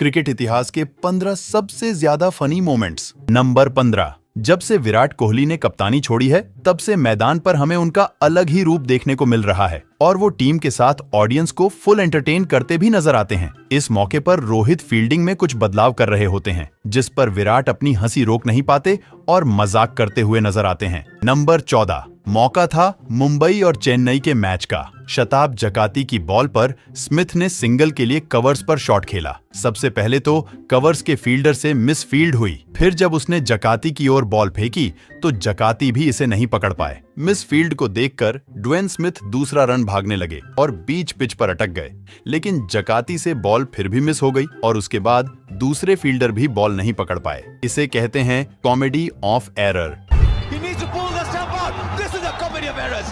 Cricket इतिहास के 15 सबसे ज्यादा फनी मोमेंट्स। नंबर 15। जब से विराट कोहली ने कप्तानी छोड़ी है तब से मैदान पर हमें उनका अलग ही रूप देखने को मिल रहा है और वो टीम के साथ ऑडियंस को फुल एंटरटेन करते भी नजर आते हैं। इस मौके पर रोहित फील्डिंग में कुछ बदलाव कर रहे होते हैं जिस पर विराट अपनी हंसी रोक नहीं पाते और मजाक करते हुए नजर आते हैं। नंबर 14। मौका था मुंबई और चेन्नई के मैच का। शताब जकाती की बॉल पर स्मिथ ने सिंगल के लिए कवर्स पर शॉट खेला। सबसे पहले तो कवर्स के फील्डर से मिस फील्ड हुई, फिर जब उसने जकाती की ओर बॉल फेंकी तो जकाती भी इसे नहीं पकड़ पाए। मिस फील्ड को देखकर ड्वेन स्मिथ दूसरा रन भागने लगे और बीच पिच पर अटक गए, लेकिन जकाती से बॉल फिर भी मिस हो गई और उसके बाद दूसरे फील्डर भी बॉल नहीं पकड़ पाए। इसे कहते हैं कॉमेडी ऑफ एरर।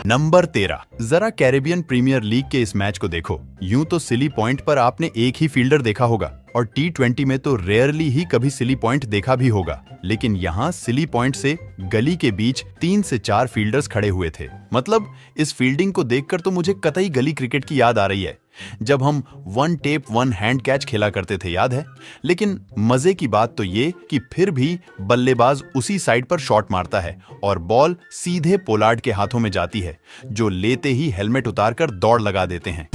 नंबर 13। जरा कैरेबियन प्रीमियर लीग के इस मैच को देखो। यूं तो सिली पॉइंट पर आपने एक ही फील्डर देखा होगा और T20 में तो रेयरली ही कभी सिली पॉइंट देखा भी होगा, लेकिन यहाँ सिली पॉइंट से गली के बीच 3 से 4 फील्डर्स खड़े हुए थे। मतलब इस फील्डिंग को देखकर तो मुझे कतई गली क्रिकेट की याद आ रही है, जब हम one tape one hand catch खेला करते थे, याद है। लेकिन मजे की बात तो ये कि फिर भी बल्लेबाज उसी साइड पर शॉट मारता है और बॉल सीधे पोलार्ड के हाथों में जाती है, जो लेते ही हेलमेट उतारकर दौड़ लगा देते हैं।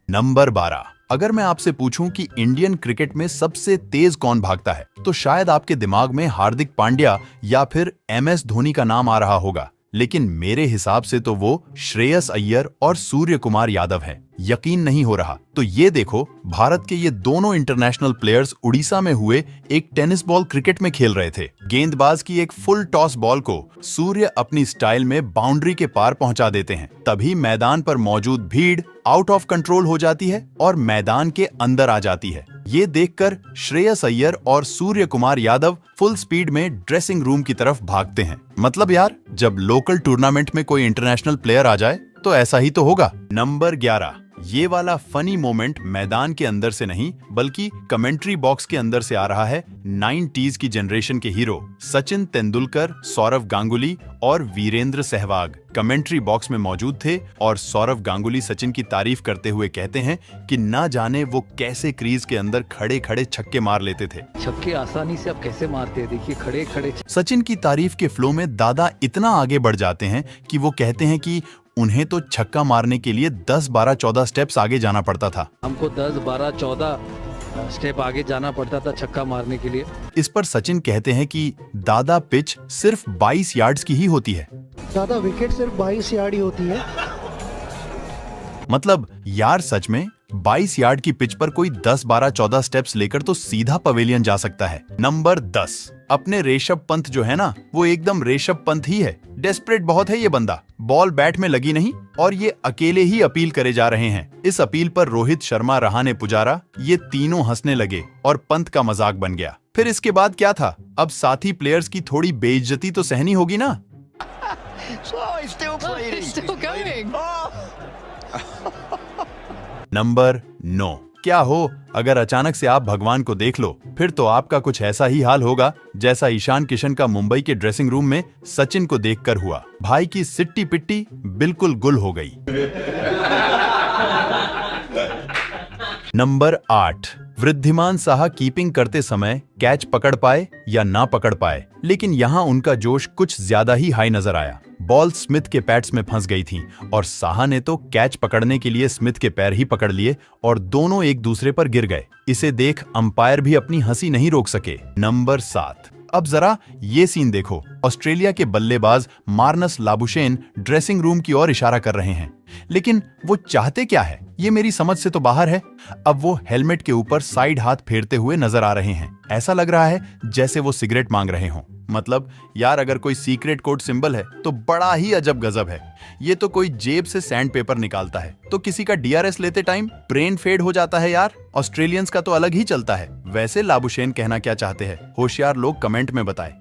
नंबर 12। अगर मैं आपसे पूछूं कि इंडियन क्रिकेट में सबसे तेज कौन भागता है तो शायद आपके दिमाग में हार्दिक पांड्या या फिर MS धोनी का नाम आ रहा होगा, लेकिन मेरे हिसाब से तो वो श्रेयस अय्यर और सूर्य कुमार यादव हैं। यकीन नहीं हो रहा तो ये देखो, भारत के ये दोनों इंटरनेशनल प्लेयर्स उड़ीसा में हुए एक टेनिस बॉल क्रिकेट में खेल रहे थे। गेंदबाज की एक फुल टॉस बॉल को सूर्य अपनी स्टाइल में बाउंड्री के पार पहुंचा देते हैं। तभी मैदान पर मौजूद भीड़ आउट ऑफ कंट्रोल हो जाती है और मैदान के अंदर आ जाती है। ये देखकर श्रेयस अय्यर और सूर्य कुमार यादव फुल स्पीड में ड्रेसिंग रूम की तरफ भागते हैं। मतलब यार, जब लोकल टूर्नामेंट में कोई इंटरनेशनल प्लेयर आ जाए तो ऐसा ही तो होगा। नंबर 11। ये वाला फनी मोमेंट मैदान के अंदर से नहीं बल्कि कमेंट्री बॉक्स के अंदर से आ रहा है। 90s की जनरेशन के हीरो सचिन तेंदुलकर, सौरव गांगुली और वीरेंद्र सहवाग कमेंट्री बॉक्स में मौजूद थे और सौरव गांगुली सचिन की तारीफ करते हुए कहते हैं कि ना जाने वो कैसे क्रीज के अंदर खड़े खड़े छक्के मार लेते थे। छक्के आसानी से आप कैसे मारते हैं, देखिए खड़े खड़े। सचिन की तारीफ के फ्लो में दादा इतना आगे बढ़ जाते हैं कि वो कहते हैं कि उन्हें तो छक्का मारने के लिए 10, 12, 14 स्टेप्स आगे जाना पड़ता था। हमको 10, 12, 14 स्टेप आगे जाना पड़ता था छक्का मारने के लिए। इस पर सचिन कहते हैं कि दादा पिच सिर्फ 22 यार्ड्स की ही होती है। दादा विकेट सिर्फ 22 यार्ड ही होती है। मतलब यार सच में 22 यार्ड की पिच पर कोई 10, 12, 14 स्टेप्स लेकर तो सीधा पवेलियन जा सकता है। नंबर 10। अपने ऋषभ पंत जो है ना, वो एकदम ऋषभ पंत ही है। डेस्परेट बहुत है ये बंदा। बॉल बैट में लगी नहीं और ये अकेले ही अपील करे जा रहे हैं। इस अपील पर रोहित शर्मा, रहाणे, पुजारा ये तीनों हंसने लगे और पंत का मजाक बन गया। फिर इसके बाद क्या था, अब साथी प्लेयर्स की थोड़ी बेइज्जती तो सहनी होगी ना। नंबर 9। क्या हो, अगर अचानक से आप भगवान को देख लो फिर तो आपका कुछ ऐसा ही हाल होगा जैसा ईशान किशन का मुंबई के ड्रेसिंग रूम में सचिन को देखकर हुआ। भाई की सिट्टी पिट्टी बिल्कुल गुल हो गई। नंबर 8। वृद्धिमान साहा कीपिंग करते समय कैच पकड़ पाए या ना पकड़ पाए, लेकिन यहाँ उनका जोश कुछ ज्यादा ही हाई नजर आया। बॉल स्मिथ के पैड्स में फंस गई थी और साहा ने तो कैच पकड़ने के लिए स्मिथ के पैर ही पकड़ लिए और दोनों एक दूसरे पर गिर गए। इसे देख अंपायर भी अपनी हंसी नहीं रोक सके। नंबर 7। अब जरा ये सीन देखो। ऑस्ट्रेलिया के बल्लेबाज मार्नस लाबुशेन ड्रेसिंग रूम की ओर इशारा कर रहे हैं, लेकिन वो चाहते क्या है ये मेरी समझ से तो बाहर है। अब वो हेलमेट के ऊपर साइड हाथ फेरते हुए नजर आ रहे हैं। ऐसा लग रहा है जैसे वो सिगरेट मांग रहे हों। मतलब यार, अगर कोई सीक्रेट कोड सिंबल है तो बड़ा ही अजब गजब है। ये तो कोई जेब से सैंड पेपर निकालता है तो किसी का DRS लेते टाइम ब्रेन फेड हो जाता है यार। ऑस्ट्रेलियंस का तो अलग ही चलता है। वैसे लाबुशेन कहना क्या चाहते हैं, होशियार लोग कमेंट में बताएं।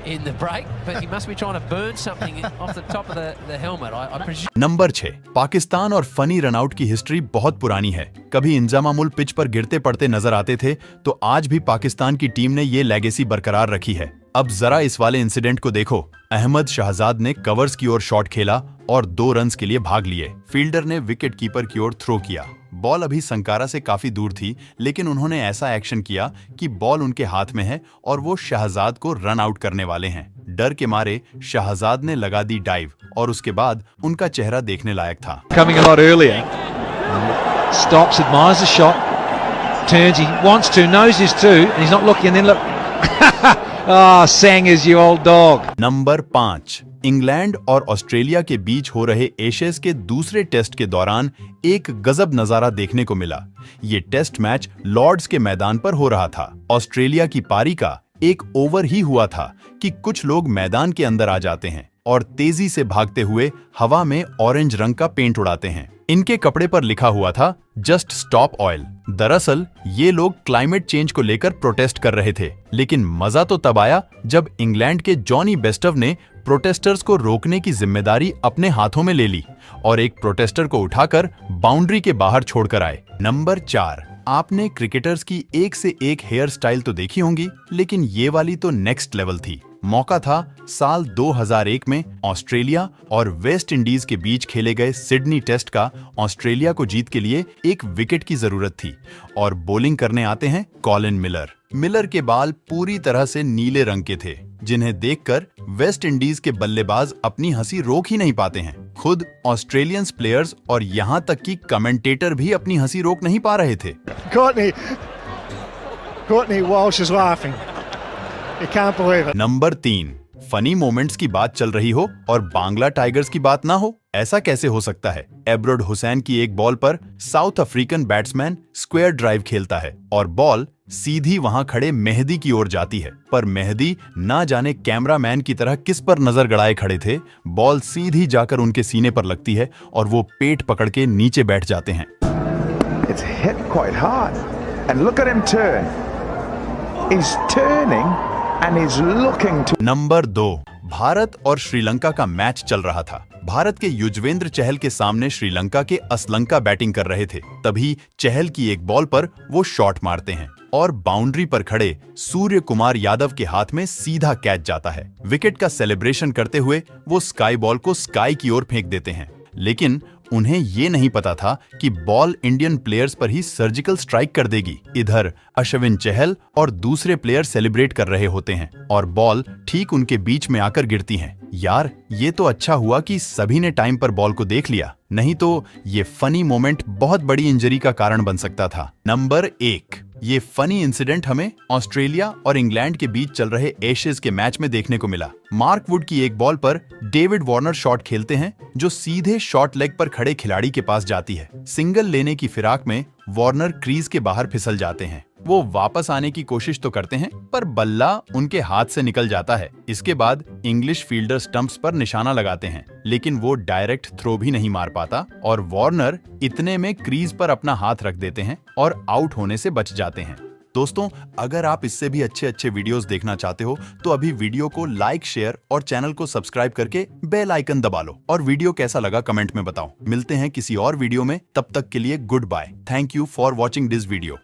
In the break, but he must be trying to burn something off the top of the helmet. I presume. Number 6। Pakistan और फनी रनआउट की हिस्ट्री बहुत पुरानी है। कभी इंजामामुल पिच पर गिरते पड़ते नजर आते थे तो आज भी पाकिस्तान की टीम ने ये लेगेसी बरकरार रखी है। अब जरा इस वाले इंसिडेंट को देखो। अहमद शहजाद ने कवर्स की ओर शॉट खेला और 2 रन्स के लिए भाग लिए। फील्डर ने विकेट कीपर की ओर थ्रो किया। बॉल अभी संकारा से काफी दूर थी, लेकिन उन्होंने ऐसा एक्शन किया कि बॉल उनके हाथ में है और वो शहजाद को रन आउट करने वाले हैं। डर के मारे शहजाद ने लगा दी डाइव और उसके बाद उनका चेहरा देखने लायक था। Coming a lot earlier. Stops, admires the shot. Turns, he wants to, knows his to, and he's not looking, and then look. Ah, sang is you old dog. Number 5, England और Australia के बीच हो रहे Ashes के दूसरे test के दौरान एक गजब नजारा देखने को मिला। ये टेस्ट मैच लॉर्ड्स के मैदान पर हो रहा था। ऑस्ट्रेलिया की पारी का एक ओवर ही हुआ था कि कुछ लोग मैदान के अंदर आ जाते हैं और तेजी से भागते हुए हवा में ऑरेंज रंग का पेंट उड़ाते हैं। इनके कपड़े पर लिखा हुआ था जस्ट स्टॉप ऑयल। दरअसल ये लोग क्लाइमेट चेंज को लेकर प्रोटेस्ट कर रहे थे, लेकिन मजा तो तब आया जब इंग्लैंड के जॉनी बेस्टव ने प्रोटेस्टर्स को रोकने की जिम्मेदारी अपने हाथों में ले ली और एक प्रोटेस्टर को उठाकर बाउंड्री के बाहर छोड़कर आए। नंबर 4, आपने क्रिकेटर्स की एक से एक हेयर स्टाइल तो देखी होंगी, लेकिन ये वाली तो नेक्स्ट लेवल थी। मौका था साल 2001 में ऑस्ट्रेलिया और वेस्ट इंडीज के बीच खेले गए सिडनी टेस्ट का। ऑस्ट्रेलिया को जीत के लिए एक विकेट की जरूरत थी और बॉलिंग करने आते हैं कॉलिन मिलर। मिलर के बाल पूरी तरह से नीले रंग के थे, जिन्हें देखकर वेस्ट इंडीज के बल्लेबाज अपनी हंसी रोक ही नहीं पाते हैं। खुद ऑस्ट्रेलियंस प्लेयर्स और यहाँ तक कि कमेंटेटर भी अपनी हंसी रोक नहीं पा रहे थे। Courtney Walsh is laughing. You can't believe it. Number 3, funny moments की बात चल रही हो और बांग्ला टाइगर्स की बात ना हो, ऐसा कैसे हो सकता है। एब्रोड हुसैन की एक बॉल पर south African batsman square drive खेलता है और बॉल सीधी वहां खड़े मेहदी की ओर जाती है, पर मेहदी ना जाने कैमरामैन की तरह किस पर नजर गड़ाए खड़े थे। बॉल सीधी जाकर उनके सीने पर लगती है और वो पेट पकड़ के नीचे बैठ जाते हैं। It's hit quite hard. And look at him turn. He's turning and he's looking to... number 2, Bharat और श्रीलंका का मैच चल रहा था। भारत के युजवेंद्र चहल के सामने श्रीलंका के असलंका बैटिंग कर रहे थे। तभी चहल की एक बॉल पर वो शॉट मारते हैं और बाउंड्री पर खड़े सूर्य कुमार यादव के हाथ में सीधा कैच जाता है। विकेट का सेलिब्रेशन करते हुए वो स्काई बॉल को स्काई की ओर फेंक देते हैं, लेकिन उन्हें ये नहीं पता था कि बॉल इंडियन प्लेयर्स पर ही सर्जिकल स्ट्राइक कर देगी। इधर अश्विन चहल और दूसरे प्लेयर सेलिब्रेट कर रहे होते हैं और बॉल ठीक उनके बीच में आकर गिरती है। यार, ये तो अच्छा हुआ कि सभी ने टाइम पर बॉल को देख लिया, नहीं तो ये फनी मोमेंट बहुत बड़ी इंजरी का कारण बन सकता था। नंबर 1, ये फनी इंसिडेंट हमें ऑस्ट्रेलिया और इंग्लैंड के बीच चल रहे एशेज के मैच में देखने को मिला। मार्क वुड की एक बॉल पर डेविड वार्नर शॉट खेलते हैं जो सीधे शॉर्ट लेग पर खड़े खिलाड़ी के पास जाती है। सिंगल लेने की फिराक में वार्नर क्रीज के बाहर फिसल जाते हैं। वो वापस आने की कोशिश तो करते हैं, पर बल्ला उनके हाथ से निकल जाता है। इसके बाद इंग्लिश फील्डर स्टंप्स पर निशाना लगाते हैं, लेकिन वो डायरेक्ट थ्रो भी नहीं मार पाता और वार्नर इतने में क्रीज पर अपना हाथ रख देते हैं और आउट होने से बच जाते हैं। दोस्तों, अगर आप इससे भी अच्छे वीडियोस देखना चाहते हो तो अभी वीडियो को लाइक, शेयर और चैनल को सब्सक्राइब करके बेल आइकन दबा लो और वीडियो कैसा लगा कमेंट में बताओ। मिलते हैं किसी और वीडियो में, तब तक के लिए goodbye. Thank you for watching this video.